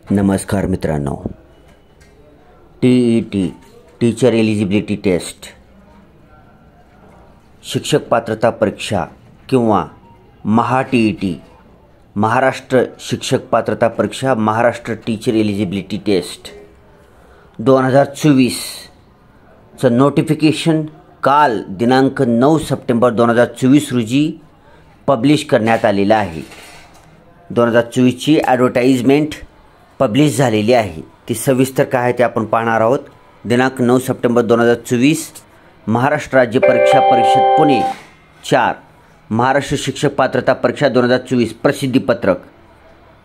नमस्कार मित्रांनो, TET teacher eligibility taste, शिक्षक पात्रता परीक्षा किंवा TET महाराष्ट्र शिक्षक पात्रता परीक्षा, महाराष्ट्र टीचर एलिजिबिलिटी टेस्ट 2024चं नोटिफिकेशन काल दिनांक 9 सप्टेंबर 2024 रोजी पब्लिश करण्यात आलेलं आहे. 2024ची ॲडव्हर्टाइजमेंट पब्लिश झालेली आहे. ती सविस्तर काय आहे ते आपण पाहणार आहोत. दिनांक 9 सप्टेंबर 2024 महाराष्ट्र राज्य परीक्षा परिषद पुणे 4 महाराष्ट्र शिक्षक पात्रता परीक्षा 2024 प्रसिद्धीपत्रक.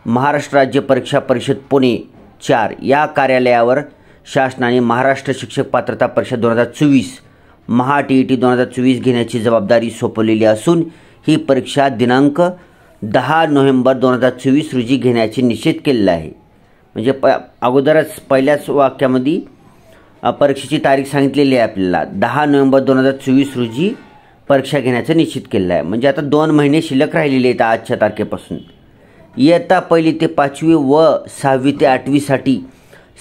महाराष्ट्र राज्य परीक्षा परिषद पुणे 4 या कार्यालयावर शासनाने महाराष्ट्र शिक्षक पात्रता परीक्षा 2024 TET 2024 घेण्याची जबाबदारी सोपवलेली असून ही परीक्षा दिनांक 10 नोव्हेंबर 2024 रोजी घेण्याचे निश्चित केलेलं आहे. म्हणजे अगोदरच पहिल्याच वाक्यामध्ये परीक्षेची तारीख सांगितलेली आहे आपल्याला. 10 नोव्हेंबर 2024 रोजी परीक्षा घेण्याचं निश्चित केलेलं आहे. म्हणजे आता 2 महिने शिल्लक राहिलेले आहेत आजच्या तारखेपासून. इयत्ता 1ली ते 5वी व 6वी ते 8वीसाठी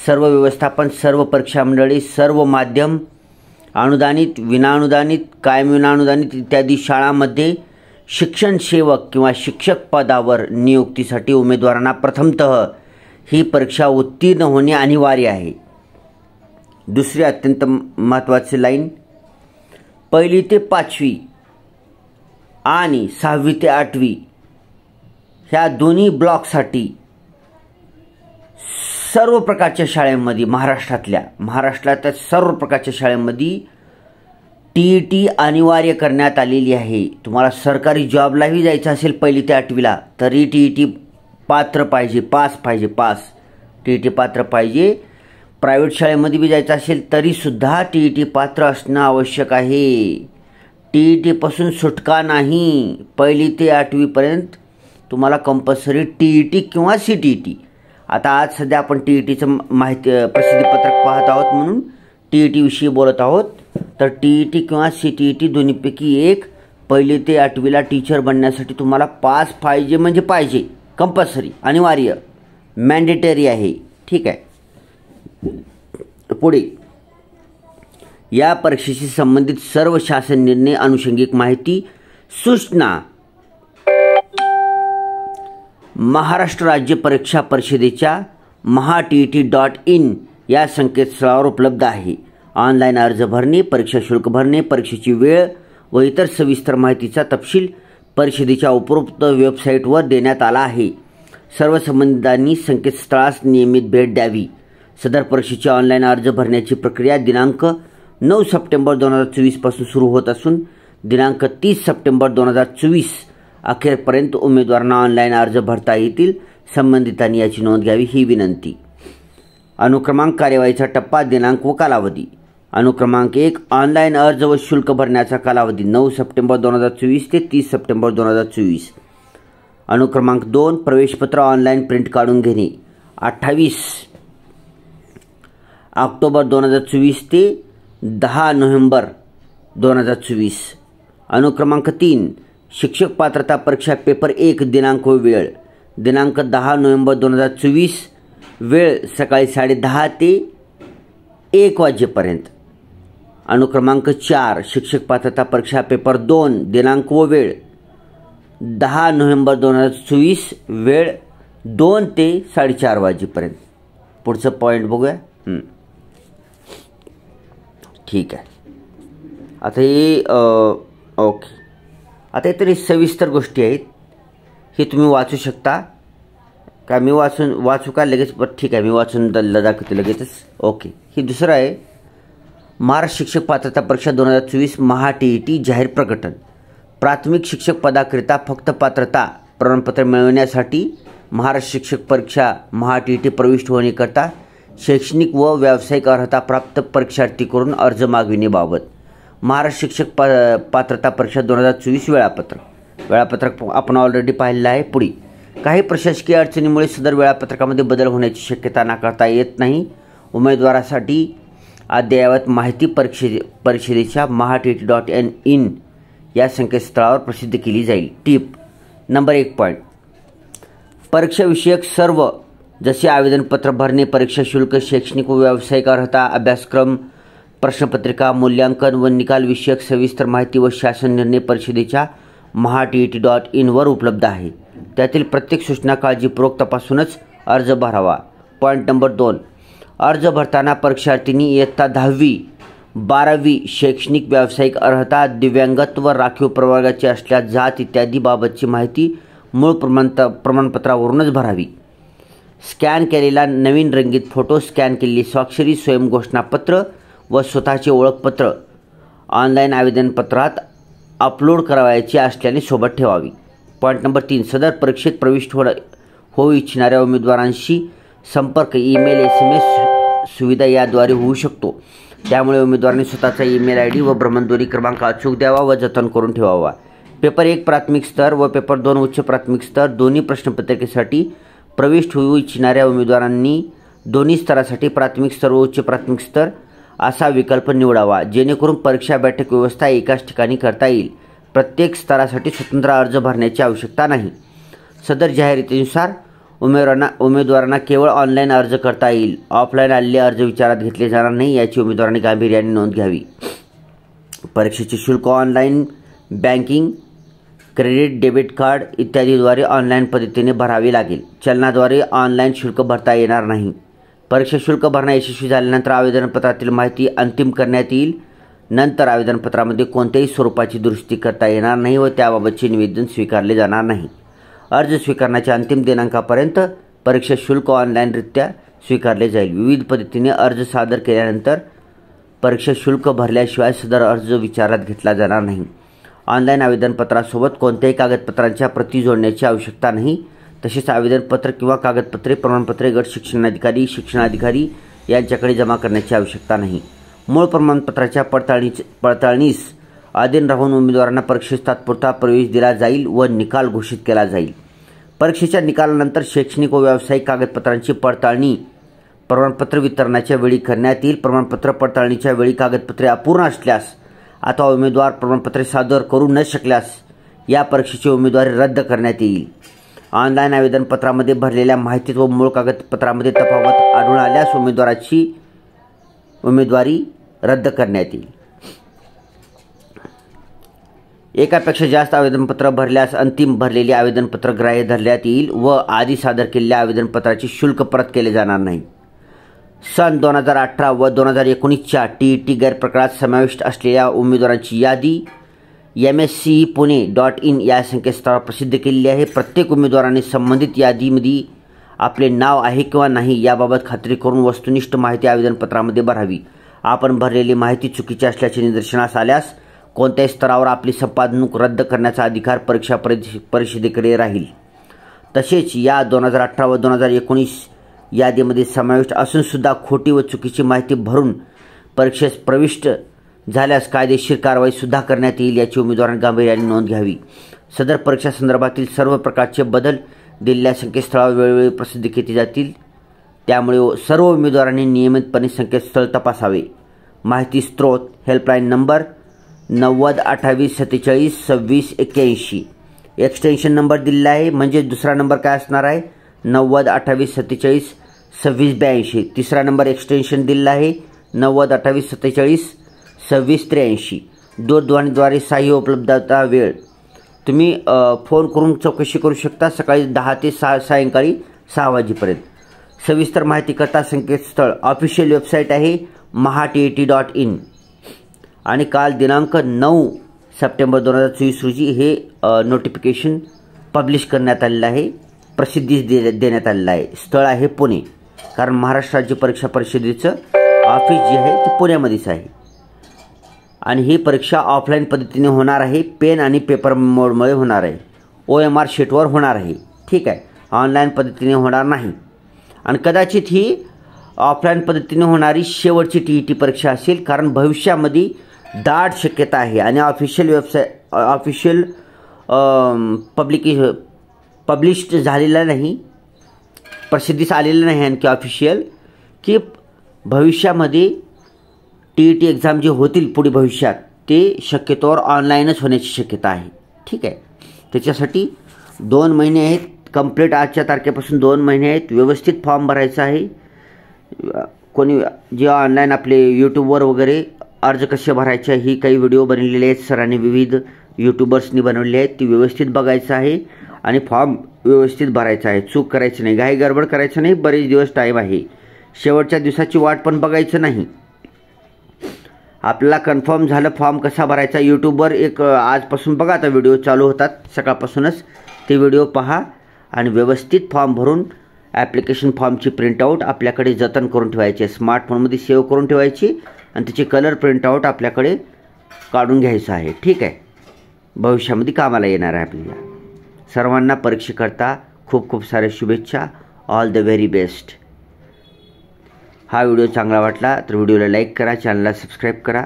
सर्व व्यवस्थापन, सर्व परीक्षा मंडळे, सर्व माध्यम, अनुदानित, विनाअनुदानित, कायम विनाअनुदानित इत्यादी शाळांमध्ये शिक्षण सेवक किंवा शिक्षक पदावर नियुक्तीसाठी उमेदवारांना प्रथमतः ही परीक्षा उत्तीर्ण होणे अनिवार्य आहे. दुसरी अत्यंत महत्त्वाची लाईन, 1ली ते 5वी आणि 6वी ते 8वी ह्या दोन्ही ब्लॉकसाठी सर्व प्रकारच्या शाळांमध्ये महाराष्ट्रातल्या सर्व प्रकारच्या शाळांमध्ये TET अनिवार्य करण्यात आलेली आहे. तुम्हाला सरकारी जॉबलाही जायचं असेल 1ली ते 8वीला तरी TET पात्र पाहिजे, पास TET पात्र पाहिजे. प्रायव्हेट शाळेमध्ये बी जायचं असेल तरीसुद्धा TET पात्र असणं आवश्यक आहे. TET पासून सुटका नाही. 1ली ते 8वीपर्यंत तुम्हाला कंपल्सरी TET किंवा CTET. आता आज सध्या आपण TETचं प्रसिद्धीपत्रक पाहत आहोत म्हणून TET विषयी बोलत आहोत. तर TET किंवा CTET दोन्हीपैकी एक 1ली ते 8वीला टीचर बनण्यासाठी तुम्हाला पास पाहिजे, म्हणजे पाहिजे, कंपल्सरी, अनिवार्य, मॅन्डेटरी आहे. ठीक आहे. पुढे या परीक्षेशी संबंधित सर्व शासन निर्णय, अनुषंगिक माहिती, सूचना महाराष्ट्र राज्य परीक्षा परिषदेच्या mahatet.in या संकेतस्थळावर उपलब्ध आहे. ऑनलाईन अर्ज भरणे, परीक्षा शुल्क भरणे, परीक्षेची वेळ व इतर सविस्तर माहितीचा तपशील परिषदेच्या उपरोक्त वेबसाईटवर देण्यात आला आहे. सर्व संबंधितांनी संकेतस्थळास नियमित भेट द्यावी. सदर परीक्षेची ऑनलाईन अर्ज भरण्याची प्रक्रिया दिनांक 9 सप्टेंबर 2024 पासून सुरू होत असून दिनांक 30 सप्टेंबर 2024 अखेरपर्यंत उमेदवारांना ऑनलाईन अर्ज भरता येतील. संबंधितांनी याची नोंद घ्यावी ही विनंती. अनुक्रमांक, कार्यवाहीचा टप्पा, दिनांक व कालावधी. अनुक्रमांक 1 ऑनलाईन अर्ज व शुल्क भरण्याचा कालावधी 9 सप्टेंबर 2024 ते 30 सप्टेंबर 2024. अनुक्रमांक 2 प्रवेशपत्र ऑनलाईन प्रिंट काढून घेणे 28 ऑक्टोबर 2024 ते 10 नोव्हेंबर 2024. अनुक्रमांक 3 शिक्षक पात्रता परीक्षा पेपर 1 दिनांक व वेळ. दिनांक 10 नोव्हेंबर 2024, वेळ सकाळी 10:30 ते 1 वाजेपर्यंत. अनुक्रमांक 4 शिक्षक पात्रता परीक्षा पेपर 2 दिनांक व वेळ 10 नोव्हेंबर 2024, वेळ 2 ते 4:30 वाजेपर्यंत. पुढचं पॉईंट बघूया. ठीक आहे. आता हे ओके. आता इतर सविस्तर गोष्टी आहेत, हे तुम्ही वाचू शकता का? मी वाचू का लगेच? बरं ठीक आहे, मी वाचून दाखवते लगेचच. ओके. हे दुसरं आहे, महाराष्ट्र शिक्षक पात्रता परीक्षा 2024 TET जाहीर प्रकटन. प्राथमिक शिक्षक पदाकरिता फक्त पात्रता प्रमाणपत्र मिळवण्यासाठी महाराष्ट्र शिक्षक परीक्षा TET प्रविष्ट होण्याकरता शैक्षणिक व व्यावसायिक अर्हता प्राप्त परीक्षार्थीकडून अर्ज मागविणेबाबत महाराष्ट्र शिक्षक पात्रता परीक्षा 2024 वेळापत्रक आपण ऑलरेडी पाहिलेलं आहे. पुढे काही प्रशासकीय अडचणीमुळे सदर वेळापत्रकामध्ये बदल होण्याची शक्यता नाकारता येत नाही. उमेदवारासाठी अद्ययावत माहिती परिषदेच्या mahatet.in या संकेतस्थळावर प्रसिद्ध केली जाईल. टिप नंबर 1 पॉईंट, परीक्षाविषयक सर्व जसे आवेदनपत्र भरणे, परीक्षा शुल्क, शैक्षणिक व व्यावसायिक अर्हता, अभ्यासक्रम, प्रश्नपत्रिका, मूल्यांकन व निकाल विषयक सविस्तर माहिती व शासन निर्णय परिषदेच्या mahat.et.in वर उपलब्ध आहे. त्यातील प्रत्येक सूचना काळजीपूर्वक तपासूनच अर्ज भरावा. पॉईंट नंबर 2, अर्ज भरताना परीक्षार्थींनी इयत्ता 10वी 12वी शैक्षणिक व्यावसायिक अर्हता, दिव्यांगत्व, राखीव प्रवर्गाची असल्यास जात इत्यादी बाबतची माहिती मूळ प्रमाणपत्रावरूनच भरावी. स्कॅन केलेला नवीन रंगीत फोटो, स्कॅन केलेली स्वाक्षरी, स्वयंघोषणापत्र व स्वतःचे ओळखपत्र ऑनलाईन आवेदनपत्रात अपलोड करावयाचे असल्याने सोबत ठेवावी. पॉईंट नंबर 3, सदर परीक्षेत प्रविष्ट होऊ इच्छिणाऱ्या उमेदवारांशी संपर्क ईमेल, SMS सुविधा याद्वारे होऊ शकतो. त्यामुळे उमेदवारांनी स्वतःचा ईमेल ID व भ्रमणध्वनी क्रमांक अचूक द्यावा व जतन करून ठेवावा. पेपर 1 प्राथमिक स्तर व पेपर 2 उच्च प्राथमिक स्तर दोन्ही प्रश्नपत्रिकेसाठी प्रविष्ट होऊ इच्छिणाऱ्या उमेदवारांनी दोन्ही स्तरासाठी प्राथमिक स्तर व उच्च प्राथमिक स्तर असा विकल्प निवडावा, जेणेकरून परीक्षा बैठक व्यवस्था एकाच ठिकाणी करता येईल. प्रत्येक स्तरासाठी स्वतंत्र अर्ज भरण्याची आवश्यकता नाही. सदर जाहिरातीनुसार उमेदवारांना केवळ ऑनलाईन अर्ज करता येईल. ऑफलाईन आलेले अर्ज विचारात घेतले जाणार नाही, याची उमेदवारांनी गांभीर्याने नोंद घ्यावी. परीक्षेचे शुल्क online banking, credit, debit card इत्यादीद्वारे ऑनलाईन पद्धतीने भरावे लागेल. चलनाद्वारे ऑनलाईन शुल्क भरता येणार नाही. परीक्षा शुल्क भरणा यशस्वी झाल्यानंतर आवेदनपत्रातील माहिती अंतिम करण्यात येईल. नंतर आवेदनपत्रामध्ये कोणत्याही स्वरूपाची दुरुस्ती करता येणार नाही व त्याबाबतचे निवेदन स्वीकारले जाणार नाही. अर्ज स्वीकारण्याच्या अंतिम दिनांकापर्यंत परीक्षा शुल्क ऑनलाईनरित्या स्वीकारले जाईल. विविध पद्धतीने अर्ज सादर केल्यानंतर परीक्षा शुल्क भरल्याशिवाय सदर अर्ज विचारात घेतला जाणार नाही. ऑनलाईन आवेदनपत्रासोबत कोणत्याही कागदपत्रांच्या प्रती जोडण्याची आवश्यकता नाही. तसेच आवेदनपत्र किंवा कागदपत्रे, प्रमाणपत्रे गट शिक्षणाधिकारी यांच्याकडे जमा करण्याची आवश्यकता नाही. मूळ प्रमाणपत्राच्या पडताळणीस अधीन राहून उमेदवारांना परीक्षेस तात्पुरता प्रवेश दिला जाईल व निकाल घोषित केला जाईल. परीक्षेच्या निकालानंतर शैक्षणिक व व्यावसायिक कागदपत्रांची पडताळणी प्रमाणपत्र वितरणाच्या वेळी करण्यात येईल. प्रमाणपत्र पडताळणीच्या वेळी कागदपत्रे अपूर्ण असल्यास अथवा उमेदवार प्रमाणपत्रे सादर करू न शकल्यास या परीक्षेची उमेदवारी रद्द करण्यात येईल. ऑनलाईन आवेदनपत्रामध्ये भरलेल्या माहितीत व मूळ कागदपत्रामध्ये तफावत आढळून आल्यास उमेदवारी रद्द करण्यात येईल. एकापेक्षा जास्त आवेदनपत्र भरल्यास अंतिम भरलेले आवेदनपत्र ग्राह्य धरण्यात येईल व आधी सादर केलेल्या आवेदनपत्राचे शुल्क परत केले जाणार नाही. सन 2018 व 2019च्या TET गैरप्रकारात समाविष्ट असलेल्या उमेदवारांची यादी MSCE-Pune.in या संकेतस्थळावर प्रसिद्ध केलेली आहे. प्रत्येक उमेदवाराने संबंधित यादीमध्ये आपले नाव आहे किंवा नाही याबाबत खात्री करून वस्तुनिष्ठ माहिती आवेदनपत्रामध्ये भरावी. आपण भरलेली माहिती चुकीची असल्याचे निदर्शनास आल्यास कोणत्याही स्तरावर आपली संपादनूक रद्द करण्याचा अधिकार परीक्षा परिषदेकडे राहील. तसेच या 2018 व 2019 यादीमध्ये समाविष्ट असून सुद्धा खोटी व चुकीची माहिती भरून परीक्षेस प्रविष्ट झाल्यास कायदेशीर कारवाई सुद्धा करण्यात येईल, याची उमेदवारांनी गांभीर्याने नोंद घ्यावी. सदर परीक्षा संदर्भातील सर्व प्रकारचे बदल दिलेल्या संकेतस्थळावर वेळोवेळी प्रसिद्ध केले जातील. त्यामुळे सर्व उमेदवारांनी नियमितपणे संकेतस्थळ तपासावे. माहिती स्त्रोत हेल्पलाईन नंबर 90 28 47 26 81. एक्सटेन्शन नंबर दिलेला आहे, म्हणजे दुसरा नंबर काय असणार आहे 90 28 47 26 82. तिसरा नंबर एक्सटेन्शन दिलेला आहे 90 28 47 26 83. दूरध्वनीद्वारे सहाय्य उपलब्धता वेळ तुम्ही फोन करून चौकशी करू शकता सकाळी 10 ते सायंकाळी 6 वाजेपर्यंत. सविस्तर माहिती करता संकेतस्थळ ऑफिशियल वेबसाईट आहे mahat.et.in आणि काल दिनांक 9 सप्टेंबर 2024 रोजी हे नोटिफिकेशन पब्लिश करण्यात आलेलं आहे, प्रसिद्धीस देण्यात आलेलं आहे. स्थळ आहे पुणे, कारण महाराष्ट्र राज्य परीक्षा परिषदेचं ऑफिस जे आहे ते पुण्यामध्येच आहे. आणि ही परीक्षा ऑफलाईन पद्धतीने होणार आहे, पेन आणि पेपर मोडमुळे होणार आहे. OMR शीटवर होणार आहे, ठीक आहे, ऑनलाईन पद्धतीने होणार नाही. आणि कदाचित ही ऑफलाईन पद्धतीने होणारी शेवटची TET परीक्षा असेल, कारण भविष्यामध्ये दाट शक्यता आहे आणि ऑफिशियल पब्लिश्ड झालेलं नाही, प्रसिद्धीस आलेलं नाही आणखी ऑफिशियल, की भविष्यामध्ये TET एक्झाम जे होतील पुढे भविष्यात ते शक्यतोवर ऑनलाईनच होण्याची शक्यता आहे. ठीक आहे, त्याच्यासाठी 2 महिने आहेत, कंप्लीट आजच्या तारखेपासून 2 महिने आहेत. व्यवस्थित फॉर्म भरायचा आहे. कोणी जे ऑनलाईन आपले यूट्यूबवर वगैरे अर्ज कसे भरायचे ही काही व्हिडिओ बनवलेले आहेत सरांनी, विविध यूट्यूबर्सनी बनवलेले आहेत. ती व्यवस्थित बघायचं आहे आणि फॉर्म व्यवस्थित भरायचा आहे. चूक करायची नाही, घाई गडबड करायचं नाही. बरेच दिवस टाईम आहे. शेवटच्या दिवसाची वाट पण बघायचं नाही. आपल्याला कन्फर्म झालं फॉर्म कसा भरायचा. यूट्यूबवर एक आजपासून बघा, आता व्हिडिओ चालू होतात सकाळपासूनच, ते व्हिडिओ पहा आणि व्यवस्थित फॉर्म भरून ॲप्लिकेशन फॉर्मची प्रिंटआउट आपल्याकडे जतन करून ठेवायची आहे. स्मार्टफोनमध्ये सेव्ह करून ठेवायची आणि त्याची कलर प्रिंटआउट आपल्याकडे काढून घ्यायचं आहे. ठीक आहे, भविष्यामध्ये कामाला येणार आहे आपल्याला. सर्वांना परीक्षेकरता खूप खूप साऱ्या शुभेच्छा. All the very best. हा व्हिडिओ चांगला वाटला तर व्हिडिओला लाईक करा, चॅनलला सबस्क्राईब करा.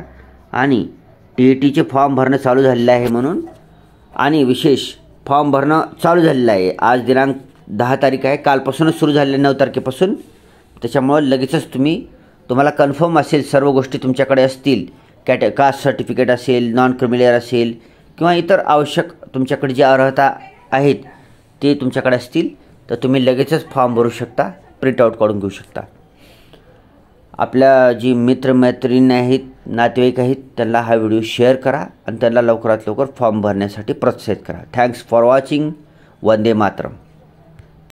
आणि TETचे फॉर्म भरणं चालू झालेलं आहे म्हणून, आणि विशेष फॉर्म भरणं चालू झालेलं आहे. आज दिनांक 10 तारीख आहे, कालपासूनच सुरू झालेलं 9 तारखेपासून. त्याच्यामुळं लगेचच तुम्हाला कन्फर्म असेल, सर्व गोष्टी तुमच्याकडे असतील, कास्ट सर्टिफिकेट असेल, नॉन क्रिमिलियर असेल किंवा इतर आवश्यक तुमच्याकडे जी अर्हता आहेत ते तुमच्याकडे असतील तर तुम्ही लगेचच फॉर्म भरू शकता, प्रिंटआउट काढून घेऊ शकता. आपल्या जी मित्रमैत्रिणी आहेत, नातेवाईक आहेत, त्यांना हा व्हिडिओ शेअर करा आणि त्यांना लवकरात लवकर फॉर्म भरण्यासाठी प्रोत्साहित करा. Thanks for watching. Vande Mataram.